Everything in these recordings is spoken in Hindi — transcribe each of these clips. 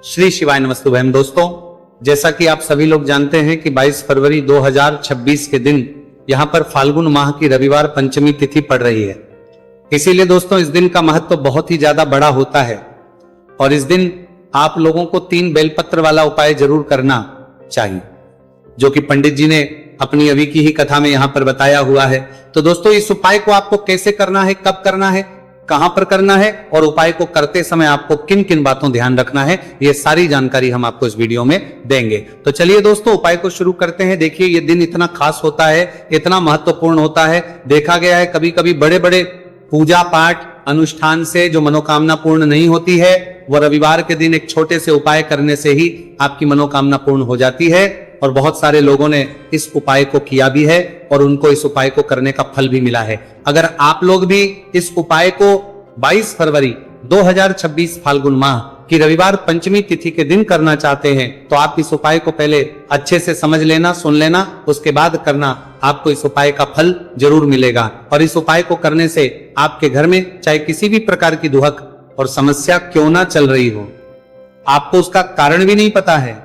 श्री शिवाय नमस्तुभ्यम। दोस्तों, जैसा कि आप सभी लोग जानते हैं कि 22 फरवरी 2026 के दिन यहां पर फाल्गुन माह की रविवार पंचमी तिथि पड़ रही है। इसीलिए दोस्तों, इस दिन का महत्व बहुत ही ज्यादा बड़ा होता है और इस दिन आप लोगों को 3 बेलपत्र वाला उपाय जरूर करना चाहिए, जो कि पंडित जी ने अपनी अभी की ही कथा में यहां पर बताया हुआ है। तो दोस्तों, इस उपाय को आपको कैसे करना है, कब करना है, कहां पर करना है और उपाय को करते समय आपको किन किन बातों ध्यान रखना है, ये सारी जानकारी हम आपको इस वीडियो में देंगे। तो चलिए दोस्तों, उपाय को शुरू करते हैं। देखिए, ये दिन इतना खास होता है, इतना महत्वपूर्ण होता है। देखा गया है कभी कभी बड़े बड़े पूजा पाठ अनुष्ठान से जो मनोकामना पूर्ण नहीं होती है, वह रविवार के दिन एक छोटे से उपाय करने से ही आपकी मनोकामना पूर्ण हो जाती है। और बहुत सारे लोगों ने इस उपाय को किया भी है और उनको इस उपाय को करने का फल भी मिला है। अगर आप लोग भी इस उपाय को 22 फरवरी 2026 फाल्गुन माह की रविवार पंचमी तिथि के दिन करना चाहते हैं, तो आप इस उपाय को पहले अच्छे से समझ लेना, सुन लेना, उसके बाद करना। आपको इस उपाय का फल जरूर मिलेगा। और इस उपाय को करने से आपके घर में चाहे किसी भी प्रकार की दुहक और समस्या क्यों ना चल रही हो, आपको उसका कारण भी नहीं पता है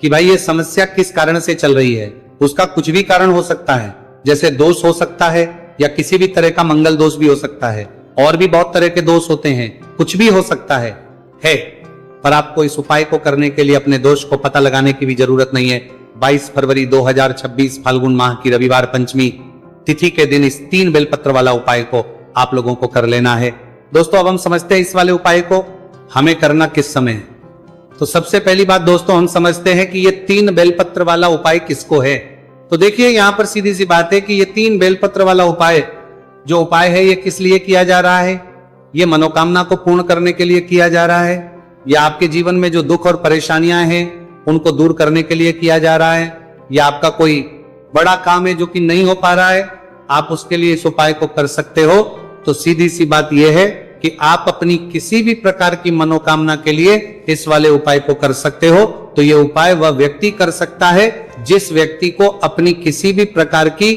कि भाई ये समस्या किस कारण से चल रही है। उसका कुछ भी कारण हो सकता है, जैसे दोष हो सकता है या किसी भी तरह का मंगल दोष भी हो सकता है, और भी बहुत तरह के दोष होते हैं, कुछ भी हो सकता है। पर आपको इस उपाय को करने के लिए अपने दोष को पता लगाने की भी जरूरत नहीं है। 22 फरवरी 2026 फाल्गुन माह की रविवार पंचमी तिथि के दिन इस 3 बेलपत्र वाला उपाय को आप लोगों को कर लेना है। दोस्तों, अब हम समझते हैं इस वाले उपाय को हमें करना किस समय है। तो सबसे पहली बात दोस्तों, हम समझते हैं कि ये 3 बेलपत्र वाला उपाय किसको है। तो देखिए, यहां पर सीधी सी बात है कि ये 3 बेलपत्र वाला उपाय जो उपाय है, ये किस लिए किया जा रहा है। ये मनोकामना को पूर्ण करने के लिए किया जा रहा है, या आपके जीवन में जो दुख और परेशानियां हैं उनको दूर करने के लिए किया जा रहा है, या आपका कोई बड़ा काम है जो कि नहीं हो पा रहा है, आप उसके लिए इस उपाय को कर सकते हो। तो सीधी सी बात यह है कि आप अपनी किसी भी प्रकार की मनोकामना के लिए इस वाले उपाय को कर सकते हो। तो ये उपाय वह व्यक्ति कर सकता है जिस व्यक्ति को अपनी किसी भी प्रकार की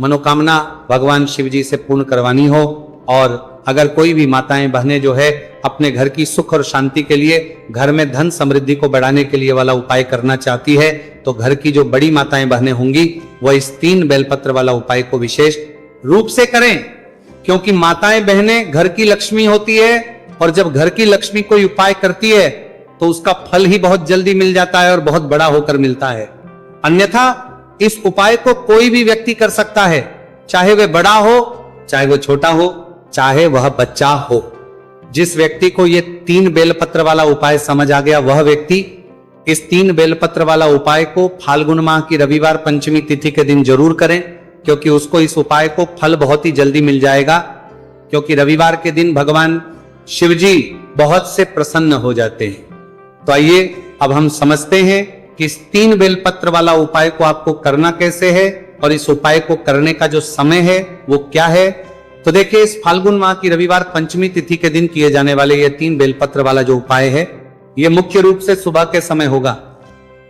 मनोकामना भगवान शिव जी से पूर्ण करवानी हो। और अगर कोई भी माताएं बहनें जो है अपने घर की सुख और शांति के लिए, घर में धन समृद्धि को बढ़ाने के लिए वाला उपाय करना चाहती है, तो घर की जो बड़ी माताएं बहनें होंगी वह इस 3 बेलपत्र वाला उपाय को विशेष रूप से करें, क्योंकि माताएं बहनें घर की लक्ष्मी होती है और जब घर की लक्ष्मी कोई उपाय करती है तो उसका फल ही बहुत जल्दी मिल जाता है और बहुत बड़ा होकर मिलता है। अन्यथा इस उपाय को कोई भी व्यक्ति कर सकता है, चाहे वह बड़ा हो, चाहे वह छोटा हो, चाहे वह बच्चा हो। जिस व्यक्ति को ये 3 बेलपत्र वाला उपाय समझ आ गया, वह व्यक्ति इस 3 बेलपत्र वाला उपाय को फाल्गुन माह की रविवार पंचमी तिथि के दिन जरूर करें, क्योंकि उसको इस उपाय को फल बहुत ही जल्दी मिल जाएगा। क्योंकि रविवार के दिन भगवान शिव जी बहुत से प्रसन्न हो जाते हैं। तो आइए अब हम समझते हैं कि इस 3 बेलपत्र वाला उपाय को आपको करना कैसे है और इस उपाय को करने का जो समय है वो क्या है। तो देखिए, इस फाल्गुन माह की रविवार पंचमी तिथि के दिन किए जाने वाले ये 3 बेलपत्र वाला जो उपाय है, ये मुख्य रूप से सुबह के समय होगा।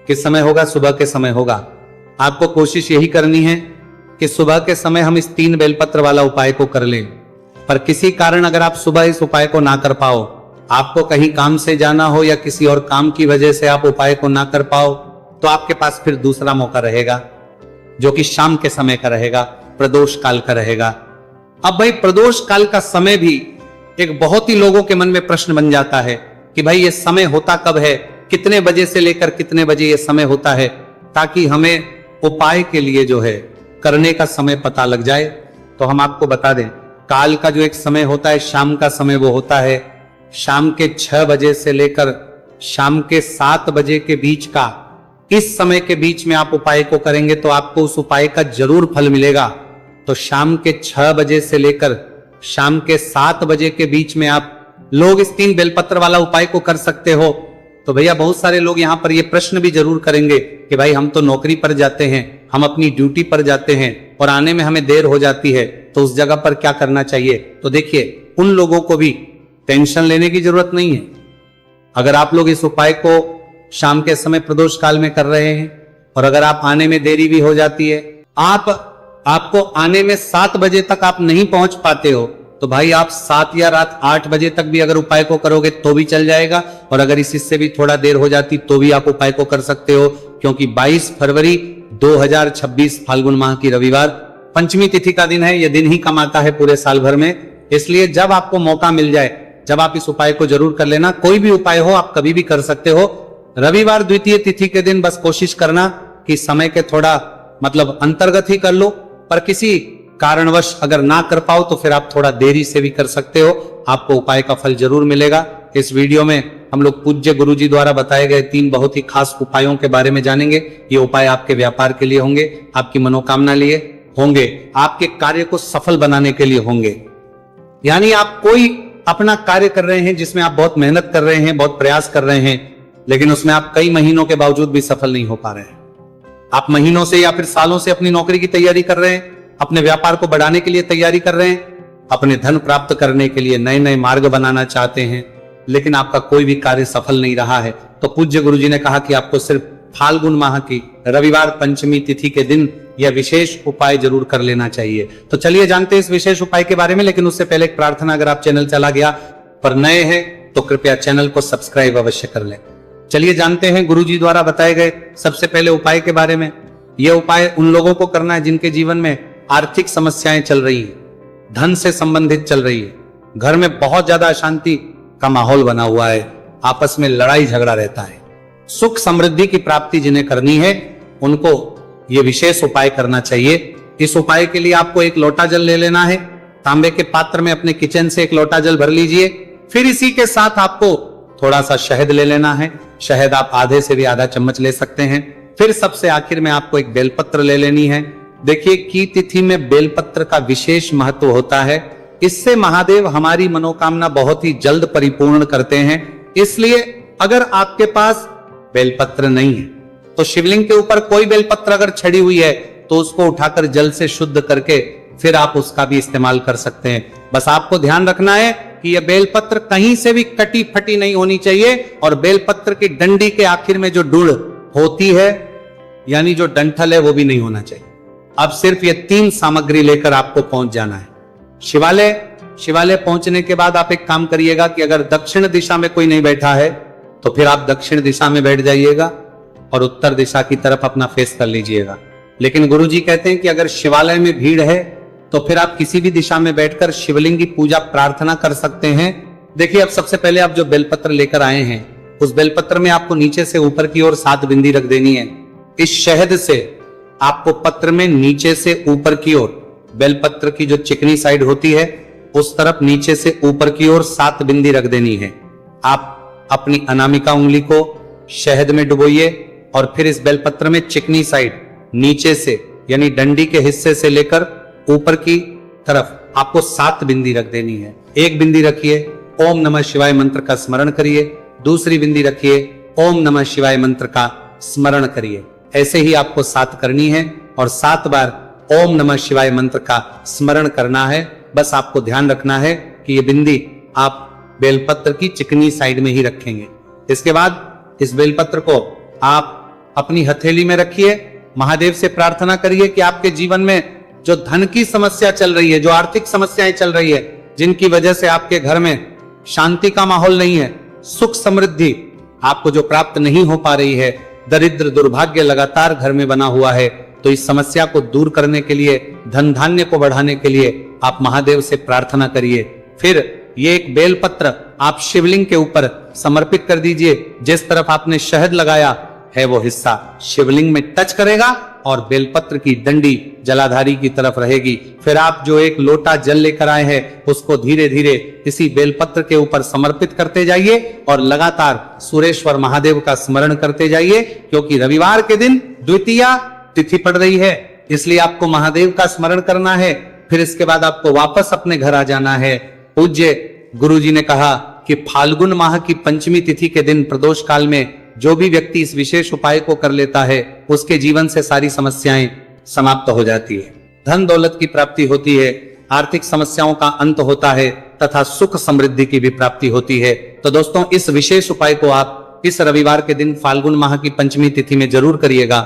किस समय होगा? सुबह के समय होगा। आपको कोशिश यही करनी है कि सुबह के समय हम इस 3 बेलपत्र वाला उपाय को कर लें। पर किसी कारण अगर आप सुबह इस उपाय को ना कर पाओ, आपको कहीं काम से जाना हो या किसी और काम की वजह से आप उपाय को ना कर पाओ, तो आपके पास फिर दूसरा मौका रहेगा, जो कि शाम के समय का रहेगा, प्रदोष काल का रहेगा। अब भाई, प्रदोष काल का समय भी एक बहुत ही लोगों के मन में प्रश्न बन जाता है कि भाई ये समय होता कब है, कितने बजे से लेकर कितने बजे ये समय होता है, ताकि हमें उपाय के लिए जो है करने का समय पता लग जाए। तो हम आपको बता दें, काल का जो एक समय होता है, शाम का समय, वो होता है शाम के 6 बजे से लेकर शाम के 7 बजे के बीच का। इस समय के बीच में आप उपाय को करेंगे तो आपको उस उपाय का जरूर फल मिलेगा। तो शाम के 6 बजे से लेकर शाम के 7 बजे के बीच में आप लोग इस 3 बेलपत्र वाला उपाय को कर सकते हो। तो भैया, बहुत सारे लोग यहाँ पर ये प्रश्न भी जरूर करेंगे कि भाई हम तो नौकरी पर जाते हैं, हम अपनी ड्यूटी पर जाते हैं और आने में हमें देर हो जाती है, तो उस जगह पर क्या करना चाहिए। तो देखिए, उन लोगों को भी टेंशन लेने की जरूरत नहीं है। अगर आप लोग इस उपाय को शाम के समय प्रदोष काल में कर रहे हैं और अगर आप आने में देरी भी हो जाती है, आपको आने में 7 बजे तक आप नहीं पहुंच पाते हो, तो भाई आप 7 या रात 8 बजे तक भी अगर उपाय को करोगे तो भी चल जाएगा, और अगर इससे भी थोड़ा देर हो जाती तो भी आप उपाय को कर सकते हो, क्योंकि 22 फरवरी 2026 फाल्गुन माह की रविवार पंचमी तिथि का दिन है। यह दिन ही कम आता है पूरे साल भर में, इसलिए जब आपको मौका मिल जाए जब आप इस उपाय को जरूर कर लेना। कोई भी उपाय हो आप कभी भी कर सकते हो। रविवार द्वितीय तिथि के दिन बस कोशिश करना कि समय के थोड़ा मतलब अंतर्गत ही कर लो, पर किसी कारणवश अगर ना कर पाओ तो फिर आप थोड़ा देरी से भी कर सकते हो, आपको उपाय का फल जरूर मिलेगा। इस वीडियो में हम लोग पूज्य गुरुजी द्वारा बताए गए 3 बहुत ही खास उपायों के बारे में जानेंगे। ये उपाय आपके व्यापार के लिए होंगे, आपकी मनोकामना लिए होंगे, आपके कार्य को सफल बनाने के लिए होंगे। यानी आप कोई अपना कार्य कर रहे हैं जिसमें आप बहुत मेहनत कर रहे हैं, बहुत प्रयास कर रहे हैं, लेकिन उसमें आप कई महीनों के बावजूद भी सफल नहीं हो पा रहे हैं। आप महीनों से या फिर सालों से अपनी नौकरी की तैयारी कर रहे हैं, अपने व्यापार को बढ़ाने के लिए तैयारी कर रहे हैं, अपने धन प्राप्त करने के लिए नए नए मार्ग बनाना चाहते हैं, लेकिन आपका कोई भी कार्य सफल नहीं रहा है। तो पूज्य गुरुजी ने कहा कि आपको सिर्फ फाल्गुन माह की रविवार पंचमी तिथि के दिन यह विशेष उपाय जरूर कर लेना चाहिए। तो चलिए जानते हैं इस विशेष उपाय के बारे में, लेकिन उससे पहले एक प्रार्थना, अगर आप चैनल चला गया पर नए हैं तो कृपया चैनल को सब्सक्राइब अवश्य कर लें। चलिए जानते हैं गुरुजी द्वारा बताए गए सबसे पहले उपाय के बारे में। यह उपाय उन लोगों को करना है जिनके जीवन में आर्थिक समस्याएं चल रही है, धन से संबंधित चल रही है, घर में बहुत ज्यादा अशांति का माहौल बना हुआ है, आपस में लड़ाई झगड़ा रहता है, सुख समृद्धि की प्राप्ति जिन्हें करनी है उनको यह विशेष उपाय करना चाहिए। इस उपाय के लिए आपको 1 लोटा जल ले लेना है, तांबे के पात्र में अपने किचन से 1 लोटा जल भर लीजिए। फिर इसी के साथ आपको थोड़ा सा शहद ले लेना है, शहद आप आधे से भी आधा चम्मच ले सकते हैं। फिर सबसे आखिर में आपको 1 बेलपत्र ले लेनी है। देखिए की तिथि में बेलपत्र का विशेष महत्व होता है, इससे महादेव हमारी मनोकामना बहुत ही जल्द परिपूर्ण करते हैं। इसलिए अगर आपके पास बेलपत्र नहीं है तो शिवलिंग के ऊपर कोई बेलपत्र अगर छड़ी हुई है तो उसको उठाकर जल से शुद्ध करके फिर आप उसका भी इस्तेमाल कर सकते हैं। बस आपको ध्यान रखना है कि यह बेलपत्र कहीं से भी कटी फटी नहीं होनी चाहिए, और बेलपत्र की डंडी के आखिर में जो डुड़ होती है यानी जो डंठल है वो भी नहीं होना चाहिए। अब सिर्फ ये 3 सामग्री लेकर आपको पहुंच जाना है शिवालय पहुंचने के बाद आप एक काम करिएगा कि अगर दक्षिण दिशा में कोई नहीं बैठा है तो फिर आप दक्षिण दिशा में बैठ जाइएगा और उत्तर दिशा की तरफ अपना फेस कर लीजिएगा। लेकिन गुरुजी कहते हैं कि अगर शिवालय में भीड़ है तो फिर आप किसी भी दिशा में बैठकर शिवलिंग की पूजा प्रार्थना कर सकते हैं। देखिए अब सबसे पहले आप जो बेलपत्र लेकर आए हैं उस बेलपत्र में आपको नीचे से ऊपर की ओर 7 बिंदी रख देनी है। इस शहद से आपको पत्र में नीचे से ऊपर की ओर, बेलपत्र की जो चिकनी साइड होती है उस तरफ नीचे से ऊपर की ओर 7 बिंदी रख देनी है। आप अपनी अनामिका उंगली को शहद में डुबोइए और फिर इस बेलपत्र में चिकनी साइड नीचे से यानी डंडी के हिस्से से लेकर ऊपर की तरफ आपको 7 बिंदी रख देनी है। 1 बिंदी रखिए, ओम नमः शिवाय मंत्र का स्मरण करिए। दूसरी बिंदी रखिए, ओम नमः शिवाय मंत्र का स्मरण करिए। ऐसे ही आपको 7 करनी है और 7 बार ओम नमः शिवाय मंत्र का स्मरण करना है। बस आपको ध्यान रखना है कि ये बिंदी आप बेलपत्र की चिकनी साइड में ही रखेंगे। इसके बाद इस बेलपत्र को आप अपनी हथेली में रखिए, महादेव से प्रार्थना करिए कि आपके जीवन में जो धन की समस्या चल रही है, जो आर्थिक समस्याएं चल रही है, जिनकी वजह से आपके घर में शांति का माहौल नहीं है, सुख समृद्धि आपको जो प्राप्त नहीं हो पा रही है, दरिद्र दुर्भाग्य लगातार घर में बना हुआ है, तो इस समस्या को दूर करने के लिए, धन धान्य को बढ़ाने के लिए आप महादेव से प्रार्थना करिए। फिर ये एक बेलपत्र आप शिवलिंग के ऊपर समर्पित कर दीजिए। जिस तरफ आपने शहद लगाया है वो हिस्सा शिवलिंग में टच करेगा और बेलपत्र की डंडी जलाधारी की तरफ रहेगी। फिर आप जो 1 लोटा जल लेकर आए हैं उसको धीरे धीरे इसी बेलपत्र के ऊपर समर्पित करते जाइए और लगातार सुरेश्वर महादेव का स्मरण करते जाइए, क्योंकि रविवार के दिन द्वितीया तिथि पड़ रही है, इसलिए आपको महादेव का स्मरण करना है। फिर इसके बाद आपको वापस अपने घर आ जाना है। पूज्य गुरुजी ने कहा कि फाल्गुन माह की पंचमी तिथि के दिन प्रदोष काल में जो भी व्यक्ति इस विशेष उपाय को कर लेता है उसके जीवन से सारी समस्याएं समाप्त हो जाती है, धन दौलत की प्राप्ति होती है, आर्थिक समस्याओं का अंत होता है तथा सुख समृद्धि की भी प्राप्ति होती है। तो दोस्तों इस विशेष उपाय को आप इस रविवार के दिन फाल्गुन माह की पंचमी तिथि में जरूर करिएगा।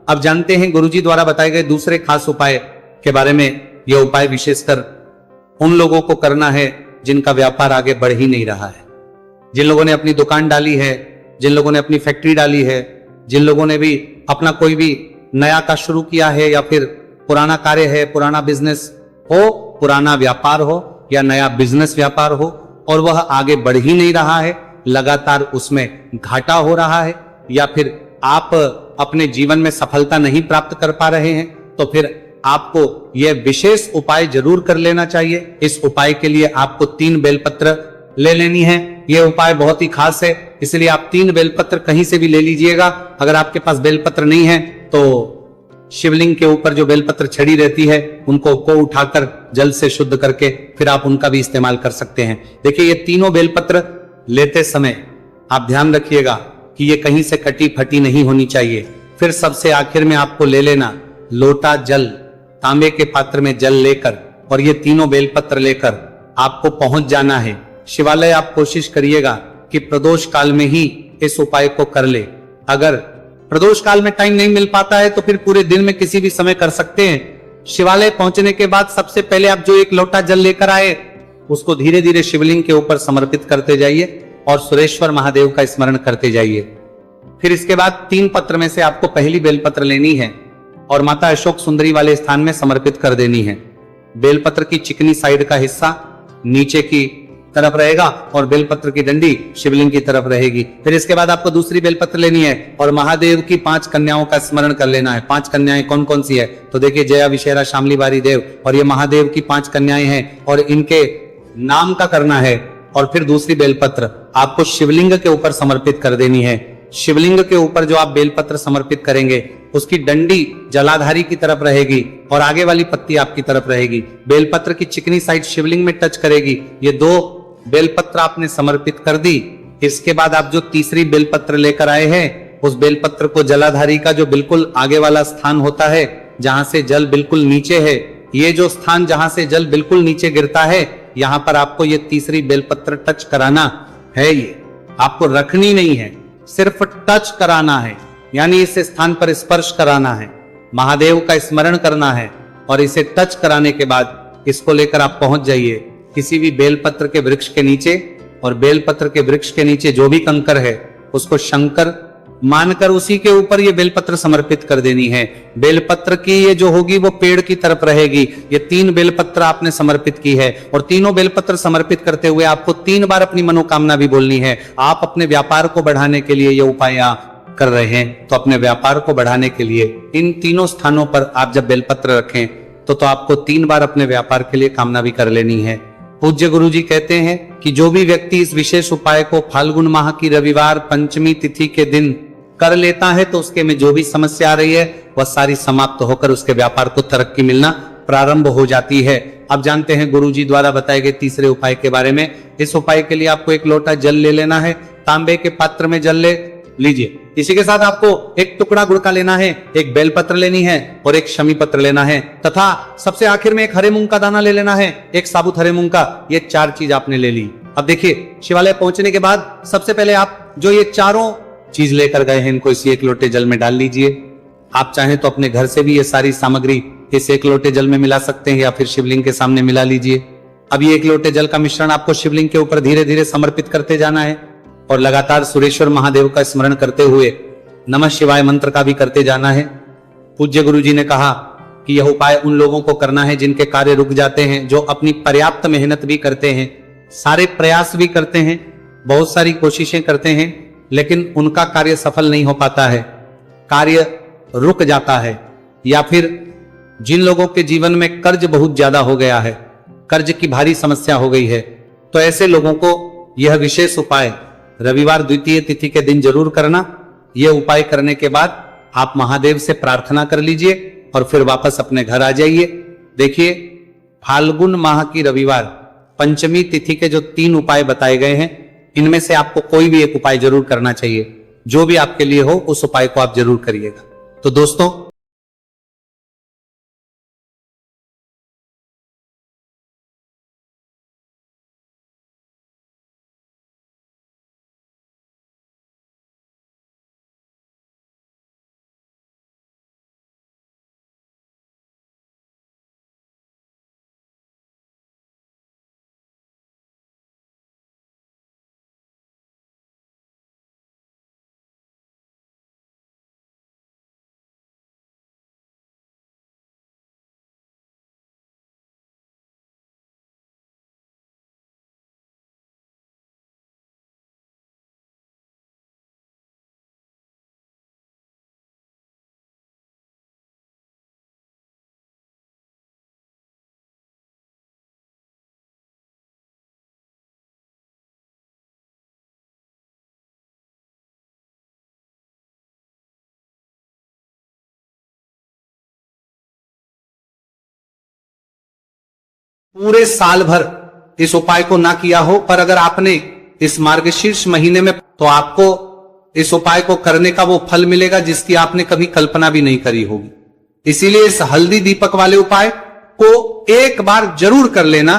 अब जानते हैं गुरुजी द्वारा बताए गए दूसरे खास उपाय के बारे में। यह उपाय विशेषकर उन लोगों को करना है जिनका व्यापार आगे बढ़ ही नहीं रहा है, जिन लोगों ने अपनी दुकान डाली है, जिन लोगों ने अपनी फैक्ट्री डाली है, जिन लोगों ने भी अपना कोई भी नया का शुरू किया है, या फिर पुराना कार्य है, पुराना बिजनेस हो, पुराना व्यापार हो या नया बिजनेस व्यापार हो, और वह आगे बढ़ ही नहीं रहा है, लगातार उसमें घाटा हो रहा है, या फिर आप अपने जीवन में सफलता नहीं प्राप्त कर पा रहे हैं, तो फिर आपको यह विशेष उपाय जरूर कर लेना चाहिए। इस उपाय के लिए आपको 3 बेलपत्र ले लेनी है। यह उपाय बहुत ही खास है, इसलिए आप 3 बेलपत्र कहीं से भी ले लीजिएगा। अगर आपके पास बेलपत्र नहीं है तो शिवलिंग के ऊपर जो बेलपत्र छड़ी रहती है उनको उठाकर जल से शुद्ध करके फिर आप उनका भी इस्तेमाल कर सकते हैं। देखिए, ये तीनों बेलपत्र लेते समय आप ध्यान रखिएगा कि ये कहीं से कटी फटी नहीं होनी चाहिए। फिर सबसे आखिर में आपको ले लेना लोटा जल, तांबे के पात्र में जल लेकर, और ये तीनों बेलपत्र लेकर आपको पहुंच जाना है शिवालय। आप कोशिश करिएगा कि प्रदोष काल में ही इस उपाय को कर ले। अगर प्रदोष काल में टाइम नहीं मिल पाता है तो फिर पूरे दिन में किसी भी समय कर सकते हैं। शिवालय पहुंचने के बाद सबसे पहले आप जो एक लोटा जल लेकर आए उसको धीरे धीरे शिवलिंग के ऊपर समर्पित करते जाइए और सुरेश्वर महादेव का स्मरण करते जाइए। फिर इसके बाद 3 पत्र में से आपको पहली बेलपत्र लेनी है और माता अशोक सुंदरी वाले स्थान में समर्पित कर देनी है। बेलपत्र की चिकनी साइड का हिस्सा नीचे की तरफ रहेगा और बेलपत्र की डंडी शिवलिंग की तरफ रहेगी। फिर इसके बाद आपको दूसरी बेलपत्र लेनी है और महादेव की 5 कन्याओं का स्मरण कर लेना है। 5 कन्याएं कौन कौन सी है? तो देखिए, जया, विशेरा, शामली, बारी, देव, और ये महादेव की 5 कन्याएं हैं और इनके नाम का करना है। और फिर दूसरी बेलपत्र आपको शिवलिंग के ऊपर समर्पित कर देनी है। शिवलिंग के ऊपर जो आप बेलपत्र समर्पित करेंगे उसकी डंडी जलाधारी की तरफ रहेगी और आगे वाली पत्ती आपकी तरफ रहेगी। बेलपत्र की चिकनी साइड शिवलिंग में टच करेगी। ये 2 बेलपत्र आपने समर्पित कर दी। इसके बाद आप जो तीसरी बेलपत्र लेकर आए हैं उस बेलपत्र को जलाधारी का जो बिल्कुल आगे वाला स्थान होता है जहां से जल बिल्कुल नीचे है, ये जो स्थान जहां से जल बिल्कुल नीचे गिरता है, यहां पर आपको ये तीसरी बेलपत्र टच कराना है। ये आपको रखनी नहीं है, सिर्फ टच कराना है, यानी इस स्थान पर स्पर्श कराना है, महादेव का स्मरण करना है और इसे टच कराने के बाद इसको लेकर आप पहुंच जाइए किसी भी बेलपत्र के वृक्ष के नीचे, और बेलपत्र के वृक्ष के नीचे जो भी कंकर है उसको शंकर मानकर उसी के ऊपर ये बेलपत्र समर्पित कर देनी है। बेलपत्र की ये जो होगी वो पेड़ की तरफ रहेगी। ये 3 बेलपत्र आपने समर्पित की है और तीनों बेलपत्र समर्पित करते हुए आपको 3 बार अपनी मनोकामना भी बोलनी है। आप अपने व्यापार को बढ़ाने के लिए ये उपाय कर रहे हैं, तो अपने व्यापार को बढ़ाने के लिए इन तीनों स्थानों पर आप जब बेलपत्र रखें तो आपको 3 बार अपने व्यापार के लिए कामना भी कर लेनी है। पूज्य गुरु जी कहते हैं कि जो भी व्यक्ति इस विशेष उपाय को फाल्गुन माह की रविवार पंचमी तिथि के दिन कर लेता है तो उसके में जो भी समस्या आ रही है वह सारी समाप्त होकर उसके व्यापार को तरक्की मिलना प्रारंभ हो जाती है। अब जानते हैं गुरु जी द्वारा बताए गए तीसरे उपाय के बारे में। इस उपाय के लिए आपको एक लोटा जल ले लेना है, तांबे के पात्र में जल ले लीजिए। इसी के साथ आपको एक टुकड़ा गुड़ का लेना है, एक बेलपत्र लेनी है और एक शमी पत्र लेना है, तथा सबसे आखिर में एक हरे मूंग का दाना ले लेना है, एक साबुत हरे मूंग का। ये 4 चीज आपने ले ली। अब देखिए, शिवालय पहुंचने के बाद सबसे पहले आप जो ये चारों चीज लेकर गए हैं इनको इसी एक लोटे जल में डाल लीजिए। आप चाहें तो अपने घर से भी ये सारी सामग्री इस एक लोटे जल में मिला सकते हैं या फिर शिवलिंग के सामने मिला लीजिए। अब ये एक लोटे जल का मिश्रण आपको शिवलिंग के ऊपर धीरे धीरे समर्पित करते जाना है और लगातार सुरेश्वर महादेव का स्मरण करते हुए नमः शिवाय मंत्र का भी करते जाना है। पूज्य गुरु जी ने कहा कि यह उपाय उन लोगों को करना है जिनके कार्य रुक जाते हैं, जो अपनी पर्याप्त मेहनत भी करते हैं, सारे प्रयास भी करते हैं, बहुत सारी कोशिशें करते हैं, लेकिन उनका कार्य सफल नहीं हो पाता है, कार्य रुक जाता है। या फिर जिन लोगों के जीवन में कर्ज बहुत ज्यादा हो गया है, कर्ज की भारी समस्या हो गई है, तो ऐसे लोगों को यह विशेष उपाय रविवार द्वितीय तिथि के दिन जरूर करना। यह उपाय करने के बाद आप महादेव से प्रार्थना कर लीजिए और फिर वापस अपने घर आ जाइए। देखिए, फाल्गुन माह की रविवार पंचमी तिथि के जो 3 उपाय बताए गए हैं इनमें से आपको कोई भी एक उपाय जरूर करना चाहिए। जो भी आपके लिए हो उस उपाय को आप जरूर करिएगा। तो दोस्तों, पूरे साल भर इस उपाय को ना किया हो, पर अगर आपने इस मार्गशीर्ष महीने में, तो आपको इस उपाय को करने का वो फल मिलेगा जिसकी आपने कभी कल्पना भी नहीं करी होगी। इसीलिए इस हल्दी दीपक वाले उपाय को एक बार जरूर कर लेना,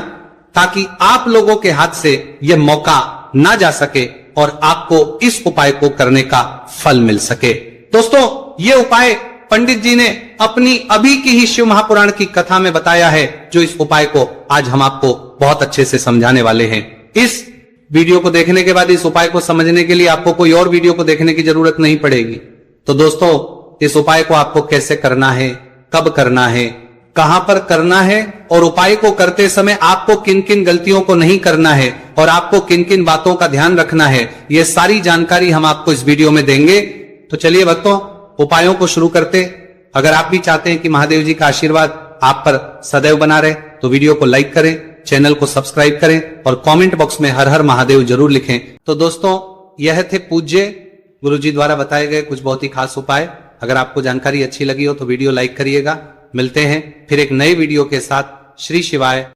ताकि आप लोगों के हाथ से यह मौका ना जा सके और आपको इस उपाय को करने का फल मिल सके। दोस्तों, यह उपाय पंडित जी ने अपनी अभी की ही शिव महापुराण की कथा में बताया है, जो इस उपाय को आज हम आपको बहुत अच्छे से समझाने वाले हैं। इस वीडियो को देखने के बाद इस उपाय को समझने के लिए आपको कोई और वीडियो को देखने की जरूरत नहीं पड़ेगी। तो दोस्तों, इस उपाय को आपको कैसे करना है, कब करना है, कहां पर करना है, और उपाय को करते समय आपको किन किन गलतियों को नहीं करना है और आपको किन किन बातों का ध्यान रखना है, यह सारी जानकारी हम आपको इस वीडियो में देंगे। तो चलिए भक्तों, उपायों को शुरू करते। अगर आप भी चाहते हैं कि महादेव जी का आशीर्वाद आप पर सदैव बना रहे, तो वीडियो को लाइक करें, चैनल को सब्सक्राइब करें और कमेंट बॉक्स में हर हर महादेव जरूर लिखें। तो दोस्तों, यह थे पूज्य गुरुजी द्वारा बताए गए कुछ बहुत ही खास उपाय। अगर आपको जानकारी अच्छी लगी हो तो वीडियो लाइक करिएगा। मिलते हैं फिर एक नए वीडियो के साथ। श्री शिवाय।